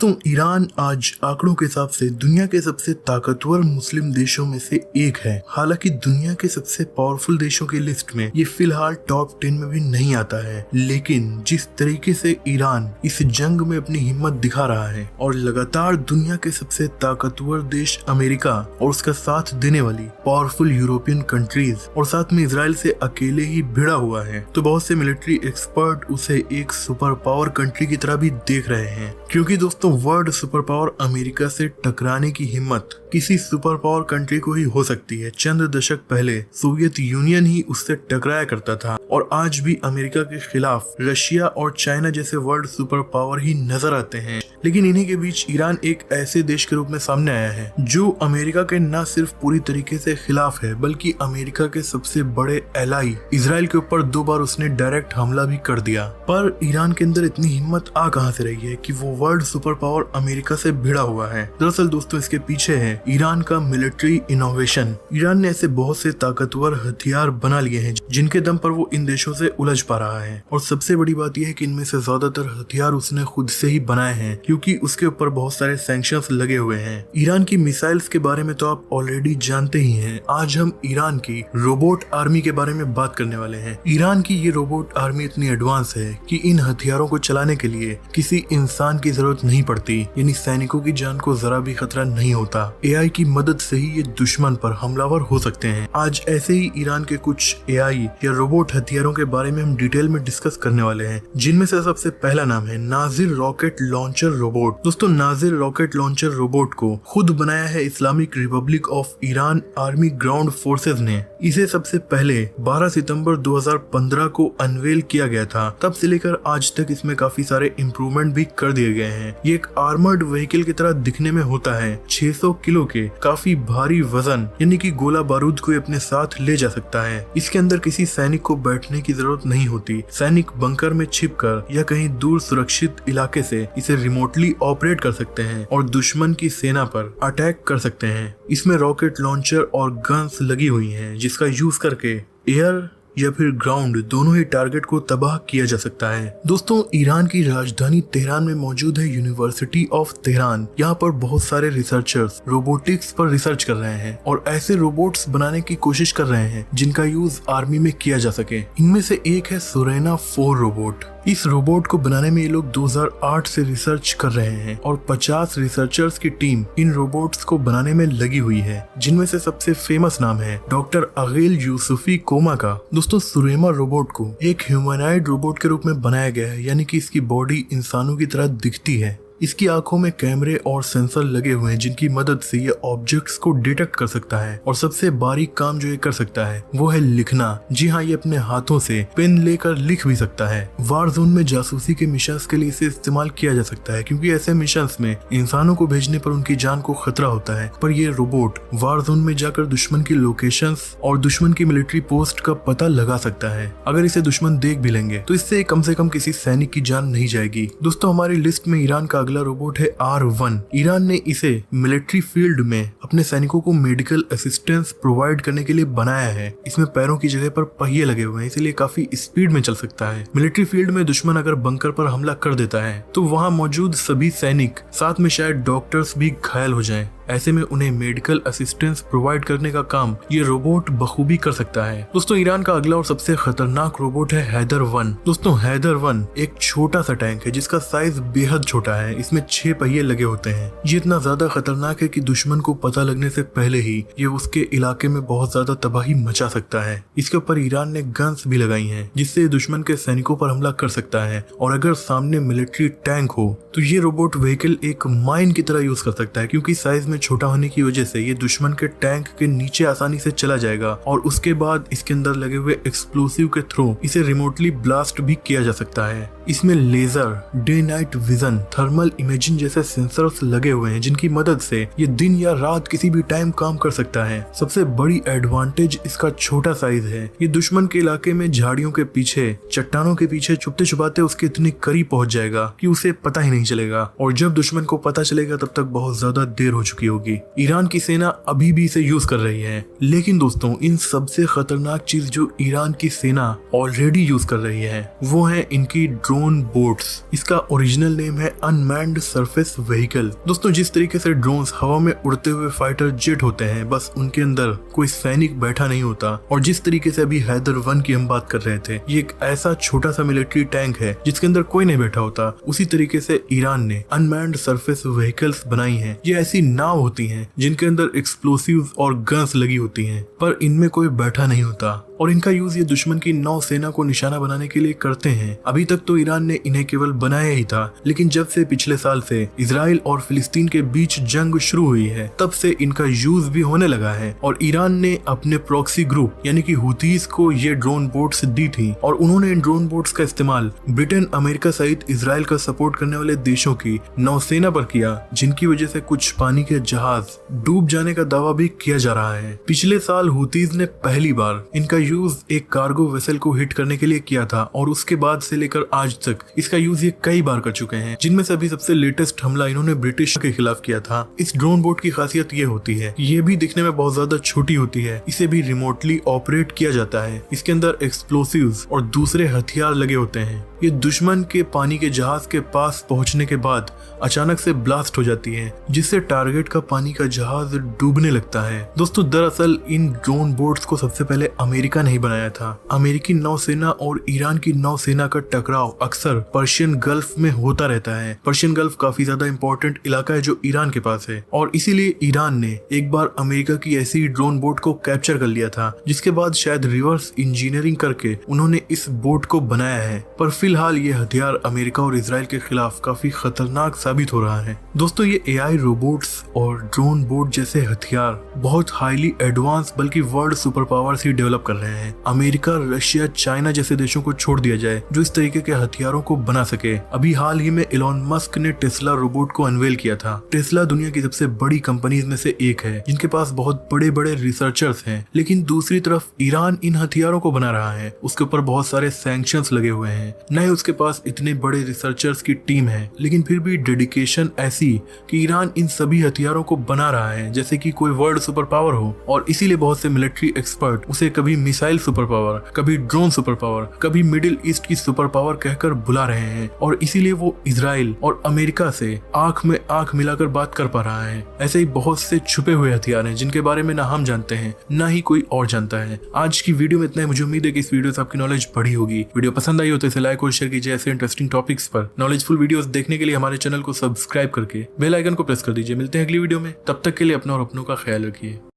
दोस्तों ईरान आज आंकड़ों के हिसाब से दुनिया के सबसे ताकतवर मुस्लिम देशों में से एक है। हालांकि दुनिया के सबसे पावरफुल देशों की लिस्ट में ये फिलहाल टॉप 10 में भी नहीं आता है, लेकिन जिस तरीके से ईरान इस जंग में अपनी हिम्मत दिखा रहा है और लगातार दुनिया के सबसे ताकतवर देश अमेरिका और उसका साथ देने वाली पावरफुल यूरोपियन कंट्रीज और साथ में इसराइल से अकेले ही भिड़ा हुआ है, तो बहुत से मिलिट्री एक्सपर्ट उसे एक सुपर पावर कंट्री की तरह भी देख रहे हैं। क्योंकि दोस्तों वर्ल्ड सुपर पावर अमेरिका से टकराने की हिम्मत किसी सुपर पावर कंट्री को ही हो सकती है। चंद दशक पहले सोवियत यूनियन ही उससे टकराया करता था और आज भी अमेरिका के खिलाफ रशिया और चाइना जैसे वर्ल्ड सुपर पावर ही नजर आते हैं। लेकिन इन्हीं के बीच ईरान एक ऐसे देश के रूप में सामने आया है जो अमेरिका के न सिर्फ पूरी तरीके से खिलाफ है, बल्कि अमेरिका के सबसे बड़े एलाई इसराइल के ऊपर 2 बार उसने डायरेक्ट हमला भी कर दिया। पर ईरान के अंदर इतनी हिम्मत आ कहां से रही है कि वो वर्ल्ड सुपर पावर अमेरिका से भिड़ा हुआ है। दरअसल दोस्तों इसके पीछे है ईरान का मिलिट्री इनोवेशन। ईरान ने ऐसे बहुत से ताकतवर हथियार बना लिए हैं जिनके दम पर वो इन देशों से उलझ पा रहा है। और सबसे बड़ी बात यह है कि इनमें से ज्यादातर हथियार उसने खुद से ही बनाए हैं, क्योंकि उसके ऊपर बहुत सारे सैंक्शंस लगे हुए हैं। ईरान की मिसाइल्स के बारे में तो आप ऑलरेडी जानते ही हैं। आज हम ईरान की रोबोट आर्मी के बारे में बात करने वाले हैं। ईरान की ये रोबोट आर्मी इतनी एडवांस है कि इन हथियारों को चलाने के लिए किसी इंसान की जरूरत नहीं पड़ती, यानी सैनिकों की जान को जरा भी खतरा नहीं होता। एआई की मदद से ही ये दुश्मन पर हमलावर हो सकते हैं। आज ऐसे ही ईरान के कुछ एआई या रोबोट हथियारों के बारे में हम डिटेल में डिस्कस करने वाले हैं, जिनमें से सबसे पहला नाम है नाजिर रॉकेट लॉन्चर रोबोट। दोस्तों नाजिर रॉकेट लॉन्चर रोबोट को खुद बनाया है Islamic Republic of Iran army ground forces ने। इसे सबसे पहले 12 सितंबर 2015 को अनवेल किया गया था। तब से लेकर आज तक इसमें काफी सारे इम्प्रूवमेंट भी कर दिए गए हैं। ये एक आर्मर्ड व्हीकल की तरह दिखने में होता है। 600 किलो के काफी भारी वजन यानी कि गोला बारूद को अपने साथ ले जा सकता है। इसके अंदर किसी सैनिक को बैठने की जरूरत नहीं होती। सैनिक बंकर में छिपकर या कहीं दूर सुरक्षित इलाके से इसे रिमोटली ऑपरेट कर सकते हैं और दुश्मन की सेना पर अटैक कर सकते हैं। इसमें रॉकेट लॉन्चर और गन्स लगी हुई हैं, जिसका यूज करके एयर या फिर ग्राउंड दोनों ही टारगेट को तबाह किया जा सकता है। दोस्तों ईरान की राजधानी तेहरान में मौजूद है यूनिवर्सिटी ऑफ तेहरान। यहाँ पर बहुत सारे रिसर्चर्स रोबोटिक्स पर रिसर्च कर रहे हैं और ऐसे रोबोट्स बनाने की कोशिश कर रहे हैं जिनका यूज आर्मी में किया जा सके। इनमें से एक है सुरेना 4 रोबोट। इस रोबोट को बनाने में ये लोग 2008 से रिसर्च कर रहे हैं और 50 रिसर्चर्स की टीम इन रोबोट्स को बनाने में लगी हुई है, जिनमें से सबसे फेमस नाम है डॉक्टर अगेल यूसुफी कोमा का। दोस्तों सुरेमा रोबोट को एक ह्यूमनॉइड रोबोट के रूप में बनाया गया है, यानी कि इसकी बॉडी इंसानों की तरह दिखती है। इसकी आंखों में कैमरे और सेंसर लगे हुए हैं जिनकी मदद से ये ऑब्जेक्ट्स को डिटेक्ट कर सकता है। और सबसे बारीक काम जो ये कर सकता है वो है लिखना। जी हाँ, ये अपने हाथों से पेन लेकर लिख भी सकता है। वार जोन में जासूसी के मिशंस के लिए इसे इस्तेमाल किया जा सकता है, क्योंकि ऐसे मिशंस में इंसानों को भेजने पर उनकी जान को खतरा होता है। पर ये रोबोट वार जोन में जाकर दुश्मन की लोकेशंस और दुश्मन की मिलिट्री पोस्ट का पता लगा सकता है। अगर इसे दुश्मन देख भी लेंगे तो इससे कम से कम किसी सैनिक की जान नहीं जाएगी। दोस्तों हमारी लिस्ट में ईरान का अगला रोबोट है R1। ईरान ने इसे मिलिट्री फील्ड में अपने सैनिकों को मेडिकल असिस्टेंस प्रोवाइड करने के लिए बनाया है। इसमें पैरों की जगह पर पहिए लगे हुए हैं, इसलिए काफी स्पीड में चल सकता है। मिलिट्री फील्ड में दुश्मन अगर बंकर पर हमला कर देता है तो वहां मौजूद सभी सैनिक, साथ में शायद डॉक्टर्स भी घायल हो जाएं। ऐसे में उन्हें मेडिकल असिस्टेंस प्रोवाइड करने का काम ये रोबोट बखूबी कर सकता है। दोस्तों ईरान का अगला और सबसे खतरनाक रोबोट है हैदर 1। दोस्तों हैदर 1 एक छोटा सा टैंक है जिसका साइज बेहद छोटा है। इसमें 6 पहिए लगे होते हैं। ये इतना ज्यादा खतरनाक है कि दुश्मन को पता लगने से पहले ही ये उसके इलाके में बहुत ज्यादा तबाही मचा सकता है। इसके ऊपर ईरान ने गन्स भी लगाई हैं, जिससे दुश्मन के सैनिकों पर हमला कर सकता है। और अगर सामने मिलिट्री टैंक हो तो ये रोबोट व्हीकल एक माइन की तरह यूज कर सकता है, क्योंकि साइज में छोटा होने की वजह से ये दुश्मन के टैंक के नीचे आसानी से चला जाएगा और उसके बाद इसके अंदर लगे हुए एक्सप्लोसिव के थ्रू इसे रिमोटली ब्लास्ट भी किया जा सकता है। इसमें laser, day night vision, thermal imaging जैसे सेंसर्स लगे हुए हैं, जिनकी मदद से ये दिन या रात किसी भी टाइम काम कर सकता है। सबसे बड़ी एडवांटेज इसका छोटा साइज है। ये दुश्मन के इलाके में झाड़ियों के पीछे, चट्टानों के पीछे छुपते छुपाते उसके इतने करीब पहुंच जाएगा कि उसे पता ही नहीं चलेगा। और जब दुश्मन को पता चलेगा तब तक बहुत ज्यादा देर हो चुकी होगी। ईरान की सेना अभी भी इसे यूज कर रही है। लेकिन दोस्तों, इन सबसे खतरनाक चीज जो ईरान की सेना ऑलरेडी यूज कर रही है वो है इनकी ड्रोन बोट्स। इसका ओरिजिनल नेम है अनमैन्ड सरफेस व्हीकल। दोस्तों, जिस तरीके से ड्रोन्स हवा में उड़ते हुए फाइटर जेट होते हैं, बस उनके अंदर कोई सैनिक बैठा नहीं होता, और जिस तरीके से अभी हैदर 1 की हम बात कर रहे थे, ये एक ऐसा छोटा सा मिलिट्री टैंक है जिसके अंदर कोई नहीं बैठा होता, उसी तरीके से ईरान ने अनमैन्ड सरफेस व्हीकल्स बनाई हैं। ये ऐसी नाव होती हैं जिनके अंदर एक्सप्लोसिव्स और गन्स लगी होती हैं, पर इनमें कोई बैठा नहीं होता, और इनका यूज ये दुश्मन की नौसेना को निशाना बनाने के लिए करते हैं। अभी तक तो ईरान ने इन्हें केवल बनाया ही था, लेकिन जब से पिछले साल से इजराइल और फिलिस्तीन के बीच जंग शुरू हुई है, तब से इनका यूज भी होने लगा है। और ईरान ने अपने प्रॉक्सी ग्रुप यानी कि हुतीज को ये ड्रोन बोट्स दी थी, और उन्होंने इन ड्रोन बोट्स का इस्तेमाल ब्रिटेन, अमेरिका सहित इजराइल का सपोर्ट करने वाले देशों की नौसेना पर किया, जिनकी वजह से कुछ पानी के जहाज डूब जाने का दावा भी किया जा रहा है। पिछले साल हुतीज ने पहली बार इनका यूज एक कार्गो वेसल को हिट करने के लिए किया था, और उसके बाद से लेकर आज तक इसका यूज ये कई बार कर चुके हैं, जिनमें से अभी सबसे लेटेस्ट हमला इन्होंने ब्रिटिश के खिलाफ किया था। इस ड्रोन बोट की खासियत ये होती है, ये भी दिखने में बहुत ज्यादा छोटी होती है, इसे भी रिमोटली ऑपरेट किया जाता है। इसके अंदर एक्सप्लोसिव्स और दूसरे हथियार लगे होते हैं। ये दुश्मन के पानी के जहाज के पास पहुंचने के बाद अचानक से ब्लास्ट हो जाती है, जिससे टारगेट का पानी का जहाज डूबने लगता है। दोस्तों, दरअसल इन ड्रोन बोट्स को सबसे पहले अमेरिका नहीं बनाया था। अमेरिकी नौसेना और ईरान की नौसेना का टकराव अक्सर पर्शियन गल्फ में होता रहता है। पर्शियन गल्फ काफी ज्यादा इंपॉर्टेंट इलाका है जो ईरान के पास है, और इसीलिए ईरान ने एक बार अमेरिका की ऐसी ड्रोन बोट को कैप्चर कर लिया था, जिसके बाद शायद रिवर्स इंजीनियरिंग करके उन्होंने इस बोट को बनाया है। पर फिलहाल ये हथियार अमेरिका और इजराइल के खिलाफ काफी खतरनाक साबित हो रहा है। दोस्तों, ये एआई रोबोट्स और ड्रोन बोट जैसे हथियार बहुत हाईली एडवांस बल्कि वर्ल्ड सुपर पावर्स ही डेवलप कर रहे हैं। अमेरिका, रशिया, चाइना जैसे देशों को छोड़ दिया जाए जो इस तरीके के हथियारों को बना सके। अभी हाल ही में इलॉन मस्क ने टेस्ला रोबोट को अनवेल किया था। टेस्ला दुनिया की सबसे बड़ी कंपनीज में से एक है, जिनके पास बहुत बड़े बड़े रिसर्चर्स हैं। लेकिन दूसरी तरफ ईरान इन हथियारों को बना रहा है, उसके ऊपर बहुत सारे सैंक्शंस लगे हुए हैं। न ही उसके पास इतने बड़े रिसर्चर्स की टीम है, लेकिन फिर भी डेडिकेशन ऐसी कि ईरान इन सभी हथियारों को बना रहा है जैसे कि कोई वर्ल्ड सुपर पावर हो। और इसीलिए बहुत से मिलिट्री एक्सपर्ट उसे कभी मिसाइल सुपर पावर, कभी ड्रोन सुपर पावर, कभी मिडिल ईस्ट की सुपर पावर कहकर बुला रहे हैं। और इसीलिए वो इजराइल और अमेरिका से आंख में आंख मिलाकर बात कर पा रहा है। ऐसे ही बहुत से छुपे हुए हथियार हैं जिनके बारे में ना हम जानते हैं, ना ही कोई और जानता है। आज की वीडियो में इतना ही। मुझे उम्मीद है कि इस वीडियो से आपकी नॉलेज बढ़ी होगी। वीडियो पसंद आई हो तो इसे लाइक और शेयर कीजिए। ऐसे इंटरेस्टिंग टॉपिक्स पर नॉलेजफुल वीडियोस देखने के लिए हमारे चैनल को सब्सक्राइब करके बेल आइकन को प्रेस कर दीजिए। मिलते हैं अगली वीडियो में, तब तक के लिए अपना और अपनों का ख्याल रखिए।